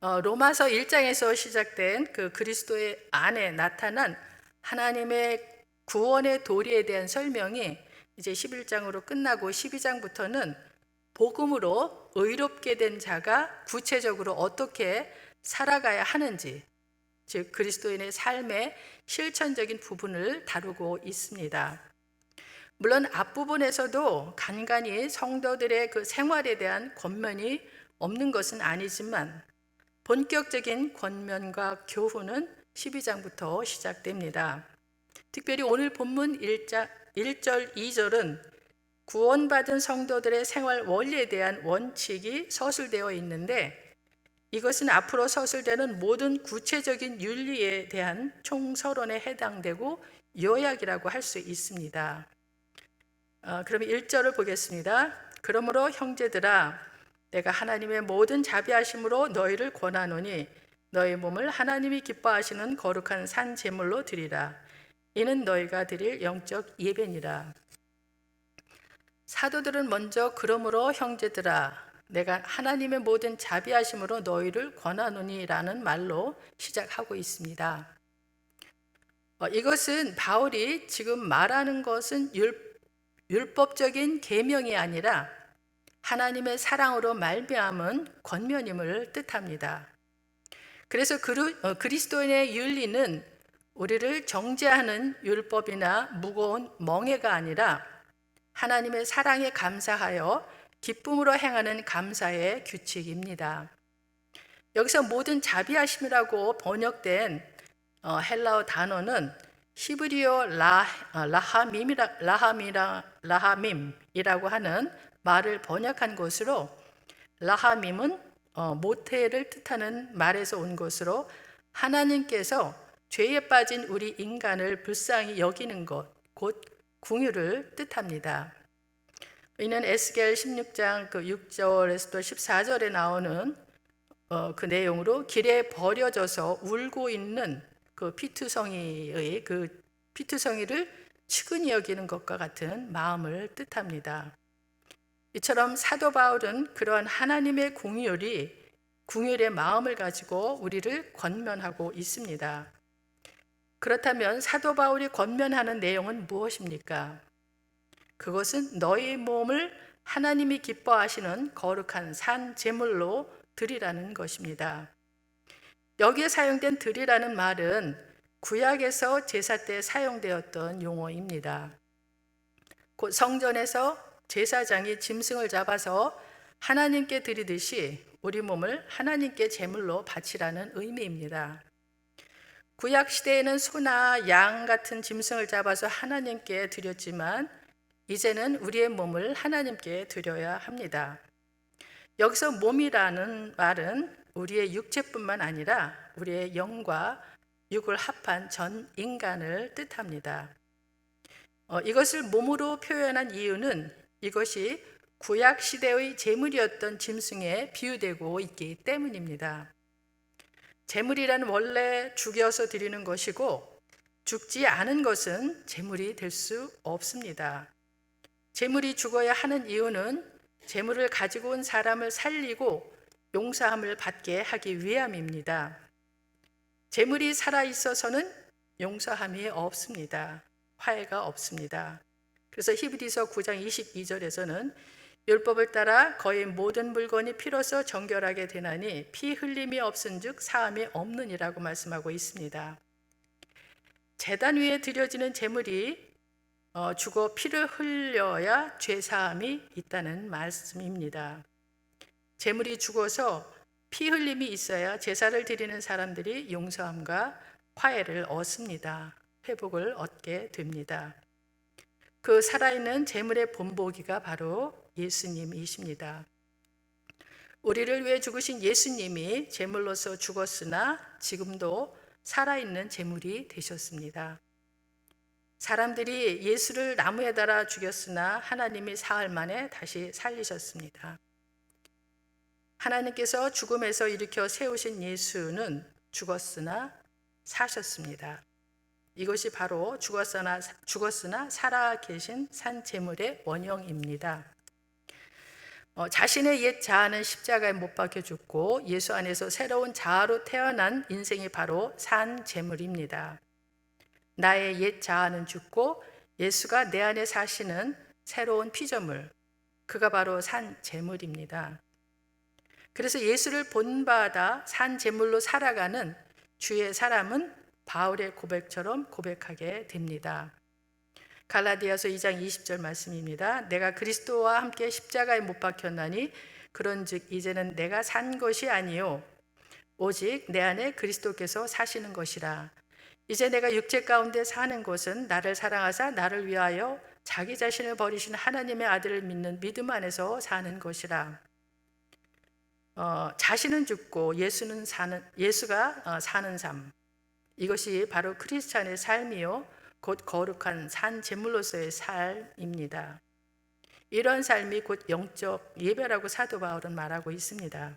로마서 1장에서 시작된 그 그리스도의 안에 나타난 하나님의 구원의 도리에 대한 설명이 이제 11장으로 끝나고 12장부터는 복음으로 의롭게 된 자가 구체적으로 어떻게 살아가야 하는지, 즉 그리스도인의 삶의 실천적인 부분을 다루고 있습니다. 물론 앞부분에서도 간간히 성도들의 그 생활에 대한 권면이 없는 것은 아니지만 본격적인 권면과 교훈은 12장부터 시작됩니다. 특별히 오늘 본문 1절, 2절은 구원받은 성도들의 생활 원리에 대한 원칙이 서술되어 있는데, 이것은 앞으로 서술되는 모든 구체적인 윤리에 대한 총서론에 해당되고 요약이라고 할 수 있습니다. 그러면 1절을 보겠습니다. 그러므로 형제들아, 내가 하나님의 모든 자비하심으로 너희를 권하노니 너희 몸을 하나님이 기뻐하시는 거룩한 산 제물로 드리라. 이는 너희가 드릴 영적 예배니라. 사도들은 먼저 그러므로 형제들아, 내가 하나님의 모든 자비하심으로 너희를 권하노니 라는 말로 시작하고 있습니다. 이것은 바울이 지금 말하는 것은 율법적인 계명이 아니라 하나님의 사랑으로 말미암은 권면임을 뜻합니다. 그래서 그리스도인의 윤리는 우리를 정죄하는 율법이나 무거운 멍해가 아니라 하나님의 사랑에 감사하여 기쁨으로 행하는 감사의 규칙입니다. 여기서 모든 자비하심이라고 번역된 헬라어 단어는 히브리어 라함임이라고 하는 말을 번역한 것으로, 라함임은 모태를 뜻하는 말에서 온 것으로 하나님께서 죄에 빠진 우리 인간을 불쌍히 여기는 것, 곧 긍휼을 뜻합니다. 이는 에스겔 16장 6절에서 또 14절에 나오는 그 내용으로 길에 버려져서 울고 있는 그 피투성이의 그 피투성이를 측은히 여기는 것과 같은 마음을 뜻합니다. 이처럼 사도 바울은 그러한 하나님의 긍휼의 마음을 가지고 우리를 권면하고 있습니다. 그렇다면 사도 바울이 권면하는 내용은 무엇입니까? 그것은 너희 몸을 하나님이 기뻐하시는 거룩한 산 제물로 드리라는 것입니다. 여기에 사용된 드리라는 말은 구약에서 제사 때 사용되었던 용어입니다. 곧 성전에서 제사장이 짐승을 잡아서 하나님께 드리듯이 우리 몸을 하나님께 제물로 바치라는 의미입니다. 구약 시대에는 소나 양 같은 짐승을 잡아서 하나님께 드렸지만 이제는 우리의 몸을 하나님께 드려야 합니다. 여기서 몸이라는 말은 우리의 육체뿐만 아니라 우리의 영과 육을 합한 전 인간을 뜻합니다. 이것을 몸으로 표현한 이유는 이것이 구약 시대의 제물이었던 짐승에 비유되고 있기 때문입니다. 제물이란 원래 죽여서 드리는 것이고 죽지 않은 것은 제물이 될 수 없습니다. 제물이 죽어야 하는 이유는 제물을 가지고 온 사람을 살리고 용서함을 받게 하기 위함입니다. 제물이 살아 있어서는 용서함이 없습니다. 화해가 없습니다. 그래서 히브리서 9장 22절에서는 율법을 따라 거의 모든 물건이 피로써 정결하게 되나니 피 흘림이 없은즉 사함이 없느니라고 말씀하고 있습니다. 제단 위에 드려지는 제물이 죽어 피를 흘려야 죄사함이 있다는 말씀입니다. 제물이 죽어서 피 흘림이 있어야 제사를 드리는 사람들이 용서함과 화해를 얻습니다. 회복을 얻게 됩니다. 그 살아있는 제물의 본보기가 바로 예수님이십니다. 우리를 위해 죽으신 예수님이 제물로서 죽었으나 지금도 살아있는 제물이 되셨습니다. 사람들이 예수를 나무에 달아 죽였으나 하나님이 사흘 만에 다시 살리셨습니다. 하나님께서 죽음에서 일으켜 세우신 예수는 죽었으나 사셨습니다. 이것이 바로 죽었으나 살아 계신 산 제물의 원형입니다. 자신의 옛 자아는 십자가에 못 박혀 죽고 예수 안에서 새로운 자아로 태어난 인생이 바로 산 제물입니다. 나의 옛 자아는 죽고 예수가 내 안에 사시는 새로운 피조물, 그가 바로 산 제물입니다. 그래서 예수를 본받아 산 제물로 살아가는 주의 사람은 바울의 고백처럼 고백하게 됩니다. 갈라디아서 2장 20절 말씀입니다. 내가 그리스도와 함께 십자가에 못 박혔나니 그런즉 이제는 내가 산 것이 아니요 오직 내 안에 그리스도께서 사시는 것이라. 이제 내가 육체 가운데 사는 것은 나를 사랑하사 나를 위하여 자기 자신을 버리신 하나님의 아들을 믿는 믿음 안에서 사는 것이라. 자신은 죽고 예수가 사는 삶, 이것이 바로 크리스찬의 삶이요 곧 거룩한 산 제물로서의 삶입니다. 이런 삶이 곧 영적 예배라고 사도 바울은 말하고 있습니다.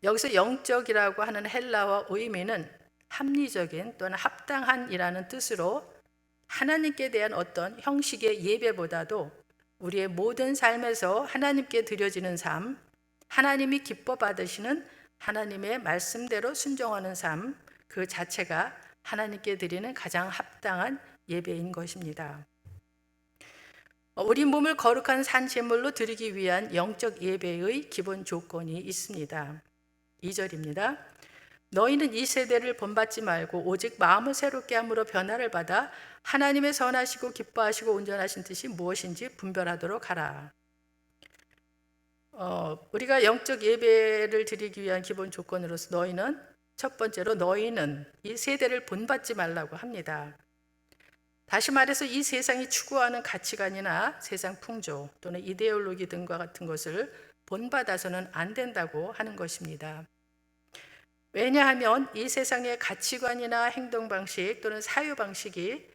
여기서 영적이라고 하는 헬라어 의미는 합리적인 또는 합당한이라는 뜻으로 하나님께 대한 어떤 형식의 예배보다도 우리의 모든 삶에서 하나님께 드려지는 삶, 하나님이 기뻐 받으시는 하나님의 말씀대로 순종하는 삶, 그 자체가 하나님께 드리는 가장 합당한 예배인 것입니다. 우리 몸을 거룩한 산 제물로 드리기 위한 영적 예배의 기본 조건이 있습니다. 2절입니다. 너희는 이 세대를 본받지 말고 오직 마음을 새롭게 함으로 변화를 받아 하나님의 선하시고 기뻐하시고 온전하신 뜻이 무엇인지 분별하도록 하라. 우리가 영적 예배를 드리기 위한 기본 조건으로서 첫 번째로 너희는 이 세대를 본받지 말라고 합니다. 다시 말해서 이 세상이 추구하는 가치관이나 세상 풍조 또는 이데올로기 등과 같은 것을 본받아서는 안 된다고 하는 것입니다. 왜냐하면 이 세상의 가치관이나 행동 방식 또는 사유 방식이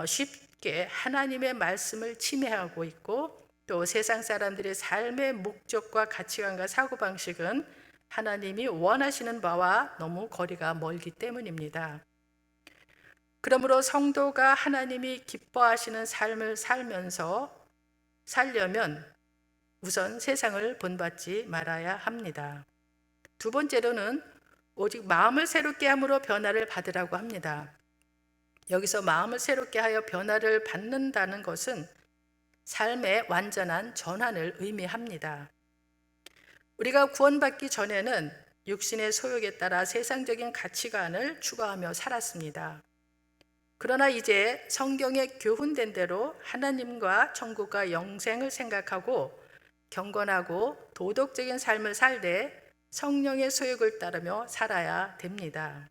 쉽게 하나님의 말씀을 침해하고 있고, 또 세상 사람들의 삶의 목적과 가치관과 사고 방식은 하나님이 원하시는 바와 너무 거리가 멀기 때문입니다. 그러므로 성도가 하나님이 기뻐하시는 삶을 살려면 우선 세상을 본받지 말아야 합니다. 두 번째로는 오직 마음을 새롭게 함으로 변화를 받으라고 합니다. 여기서 마음을 새롭게 하여 변화를 받는다는 것은 삶의 완전한 전환을 의미합니다. 우리가 구원받기 전에는 육신의 소욕에 따라 세상적인 가치관을 추구하며 살았습니다. 그러나 이제 성경에 교훈된 대로 하나님과 천국과 영생을 생각하고 경건하고 도덕적인 삶을 살되 성령의 소욕을 따르며 살아야 됩니다.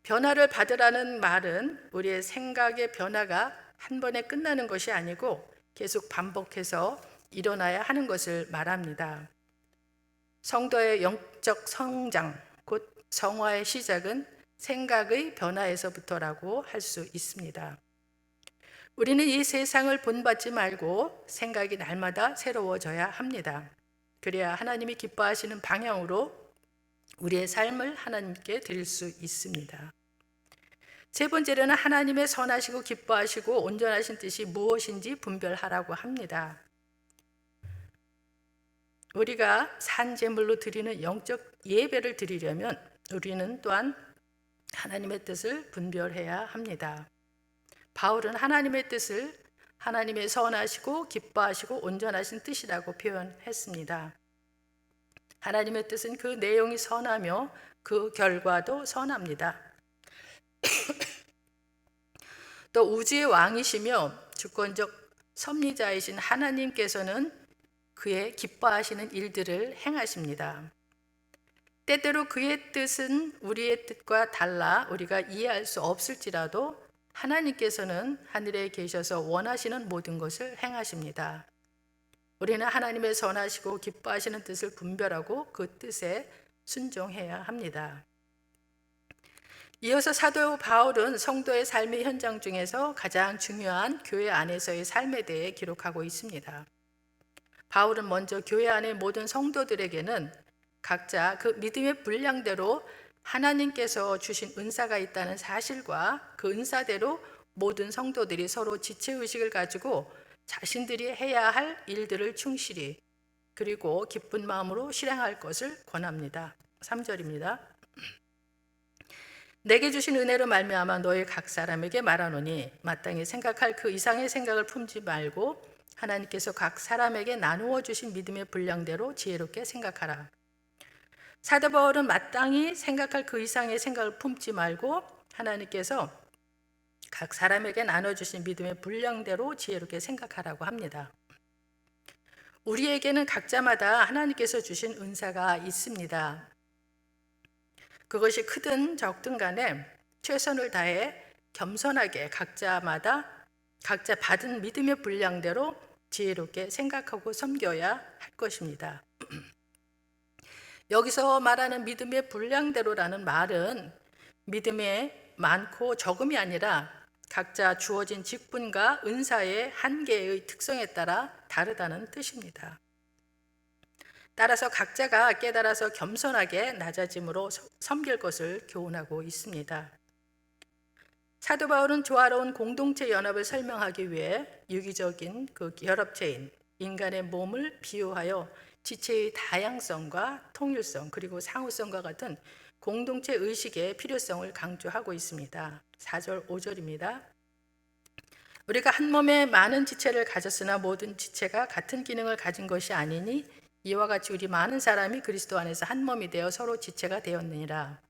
변화를 받으라는 말은 우리의 생각의 변화가 한 번에 끝나는 것이 아니고 계속 반복해서 일어나야 하는 것을 말합니다. 성도의 영적 성장, 곧 성화의 시작은 생각의 변화에서부터라고 할 수 있습니다. 우리는 이 세상을 본받지 말고 생각이 날마다 새로워져야 합니다. 그래야 하나님이 기뻐하시는 방향으로 우리의 삶을 하나님께 드릴 수 있습니다. 세 번째로는 하나님의 선하시고 기뻐하시고 온전하신 뜻이 무엇인지 분별하라고 합니다. 우리가 산 제물로 드리는 영적 예배를 드리려면 우리는 또한 하나님의 뜻을 분별해야 합니다. 바울은 하나님의 뜻을 하나님의 선하시고 기뻐하시고 온전하신 뜻이라고 표현했습니다. 하나님의 뜻은 그 내용이 선하며 그 결과도 선합니다. 또 우주의 왕이시며 주권적 섭리자이신 하나님께서는 그의 기뻐하시는 일들을 행하십니다. 때때로 그의 뜻은 우리의 뜻과 달라 우리가 이해할 수 없을지라도 하나님께서는 하늘에 계셔서 원하시는 모든 것을 행하십니다. 우리는 하나님의 선하시고 기뻐하시는 뜻을 분별하고 그 뜻에 순종해야 합니다. 이어서 사도 바울은 성도의 삶의 현장 중에서 가장 중요한 교회 안에서의 삶에 대해 기록하고 있습니다. 바울은 먼저 교회 안의 모든 성도들에게는 각자 그 믿음의 분량대로 하나님께서 주신 은사가 있다는 사실과 그 은사대로 모든 성도들이 서로 지체의식을 가지고 자신들이 해야 할 일들을 충실히 그리고 기쁜 마음으로 실행할 것을 권합니다. 3절입니다. 내게 주신 은혜로 말미암아 너희 각 사람에게 말하노니 마땅히 생각할 그 이상의 생각을 품지 말고 하나님께서 각 사람에게 나누어 주신 믿음의 분량대로 지혜롭게 생각하라. 사도 바울은 마땅히 생각할 그 이상의 생각을 품지 말고 하나님께서 각 사람에게 나눠주신 믿음의 분량대로 지혜롭게 생각하라고 합니다. 우리에게는 각자마다 하나님께서 주신 은사가 있습니다. 그것이 크든 적든 간에 최선을 다해 겸손하게 각자마다 각자 받은 믿음의 분량대로 지혜롭게 생각하고 섬겨야 할 것입니다. 여기서 말하는 믿음의 분량대로라는 말은 믿음의 많고 적음이 아니라 각자 주어진 직분과 은사의 한계의 특성에 따라 다르다는 뜻입니다. 따라서 각자가 깨달아서 겸손하게 낮아짐으로 섬길 것을 교훈하고 있습니다. 사도 바울은 조화로운 공동체 연합을 설명하기 위해 유기적인 그 결합체인 인간의 몸을 비유하여 지체의 다양성과 통일성 그리고 상호성과 같은 공동체 의식의 필요성을 강조하고 있습니다. 4절, 5절입니다. 우리가 한 몸에 많은 지체를 가졌으나 모든 지체가 같은 기능을 가진 것이 아니니 이와 같이 우리 많은 사람이 그리스도 안에서 한 몸이 되어 서로 지체가 되었느니라.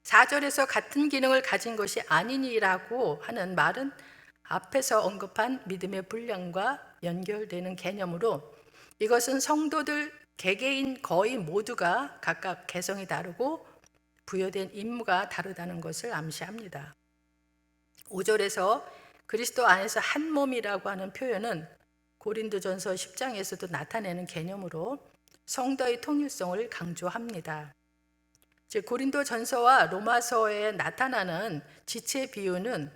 4절에서 같은 기능을 가진 것이 아니니라고 하는 말은 앞에서 언급한 믿음의 분량과 연결되는 개념으로 이것은 성도들 개개인 거의 모두가 각각 개성이 다르고 부여된 임무가 다르다는 것을 암시합니다. 5절에서 그리스도 안에서 한 몸이라고 하는 표현은 고린도전서 10장에서도 나타내는 개념으로 성도의 통일성을 강조합니다. 즉 고린도전서와 로마서에 나타나는 지체 비유는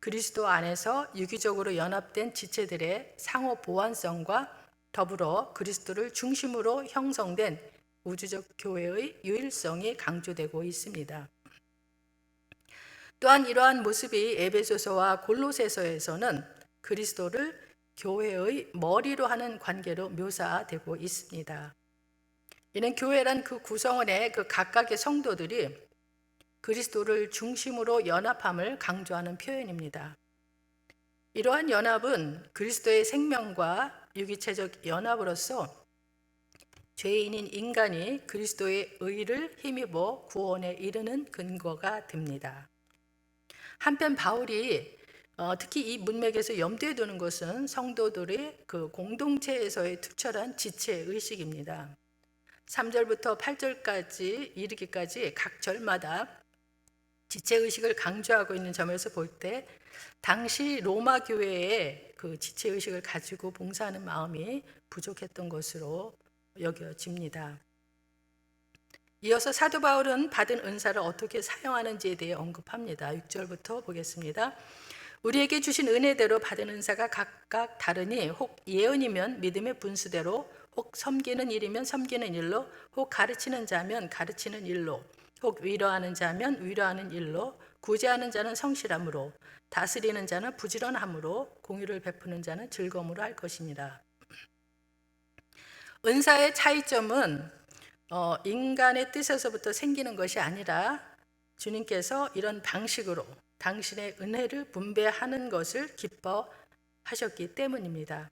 그리스도 안에서 유기적으로 연합된 지체들의 상호 보완성과 더불어 그리스도를 중심으로 형성된 우주적 교회의 유일성이 강조되고 있습니다. 또한 이러한 모습이 에베소서와 골로새서에서는 그리스도를 교회의 머리로 하는 관계로 묘사되고 있습니다. 이는 교회란 그 구성원의 그 각각의 성도들이 그리스도를 중심으로 연합함을 강조하는 표현입니다. 이러한 연합은 그리스도의 생명과 유기체적 연합으로서 죄인인 인간이 그리스도의 의를 힘입어 구원에 이르는 근거가 됩니다. 한편 바울이 특히 이 문맥에서 염두에 두는 것은 성도들의 그 공동체에서의 투철한 지체 의식입니다. 3절부터 8절까지 이르기까지 각 절마다 지체 의식을 강조하고 있는 점에서 볼 때 당시 로마 교회의 그 지체 의식을 가지고 봉사하는 마음이 부족했던 것으로 여겨집니다. 이어서 사도 바울은 받은 은사를 어떻게 사용하는지에 대해 언급합니다. 6절부터 보겠습니다. 우리에게 주신 은혜대로 받은 은사가 각각 다르니 혹 예언이면 믿음의 분수대로, 혹 섬기는 일이면 섬기는 일로, 혹 가르치는 자면 가르치는 일로, 혹 위로하는 자면 위로하는 일로, 구제하는 자는 성실함으로, 다스리는 자는 부지런함으로, 공의를 베푸는 자는 즐거움으로 할 것입니다. 은사의 차이점은 인간의 뜻에서부터 생기는 것이 아니라 주님께서 이런 방식으로 당신의 은혜를 분배하는 것을 기뻐하셨기 때문입니다.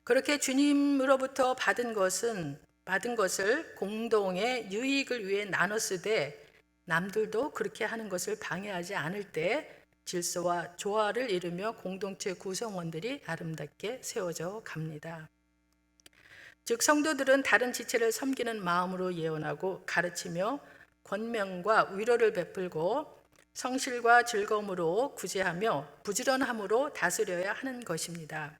그렇게 주님으로부터 받은 것을 공동의 유익을 위해 나눴으되 남들도 그렇게 하는 것을 방해하지 않을 때 질서와 조화를 이루며 공동체 구성원들이 아름답게 세워져 갑니다. 즉 성도들은 다른 지체를 섬기는 마음으로 예언하고 가르치며 권명과 위로를 베풀고 성실과 즐거움으로 구제하며 부지런함으로 다스려야 하는 것입니다.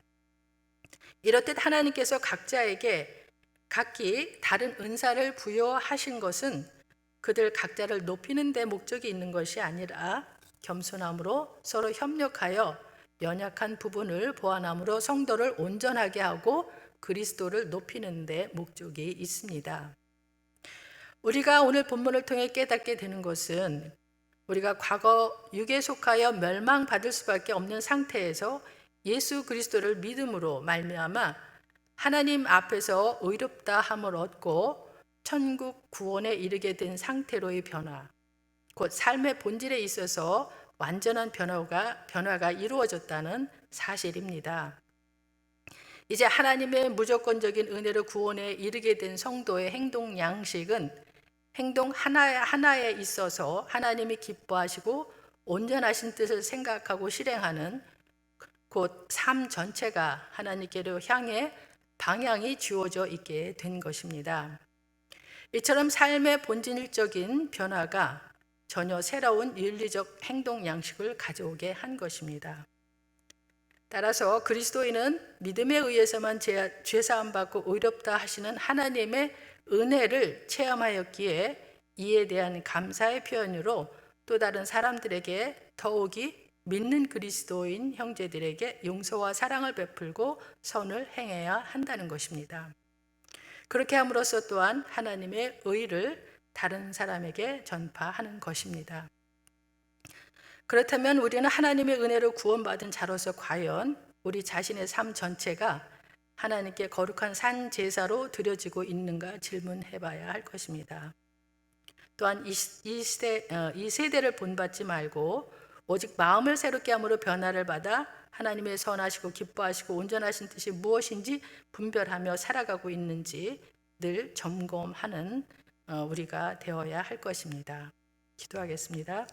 이렇듯 하나님께서 각자에게 각기 다른 은사를 부여하신 것은 그들 각자를 높이는 데 목적이 있는 것이 아니라 겸손함으로 서로 협력하여 연약한 부분을 보완함으로 성도를 온전하게 하고 그리스도를 높이는 데 목적이 있습니다. 우리가 오늘 본문을 통해 깨닫게 되는 것은 우리가 과거 육에 속하여 멸망받을 수밖에 없는 상태에서 예수 그리스도를 믿음으로 말미암아 하나님 앞에서 의롭다 함을 얻고 천국 구원에 이르게 된 상태로의 변화, 곧 삶의 본질에 있어서 완전한 변화가 이루어졌다는 사실입니다. 이제 하나님의 무조건적인 은혜로 구원에 이르게 된 성도의 행동 양식은 행동 하나에 있어서 하나님이 기뻐하시고 온전하신 뜻을 생각하고 실행하는 곧 삶 전체가 하나님께로 향해 방향이 주어져 있게 된 것입니다. 이처럼 삶의 본질적인 변화가 전혀 새로운 윤리적 행동 양식을 가져오게 한 것입니다. 따라서 그리스도인은 믿음에 의해서만 죄사함 받고 의롭다 하시는 하나님의 은혜를 체험하였기에 이에 대한 감사의 표현으로 또 다른 사람들에게 더욱이 믿는 그리스도인 형제들에게 용서와 사랑을 베풀고 선을 행해야 한다는 것입니다. 그렇게 함으로써 또한 하나님의 의를 다른 사람에게 전파하는 것입니다. 그렇다면 우리는 하나님의 은혜로 구원받은 자로서 과연 우리 자신의 삶 전체가 하나님께 거룩한 산 제사로 드려지고 있는가 질문해 봐야 할 것입니다. 또한 이 세대를 본받지 말고 오직 마음을 새롭게 함으로 변화를 받아 하나님의 선하시고 기뻐하시고 온전하신 뜻이 무엇인지 분별하며 살아가고 있는지 늘 점검하는 우리가 되어야 할 것입니다. 기도하겠습니다.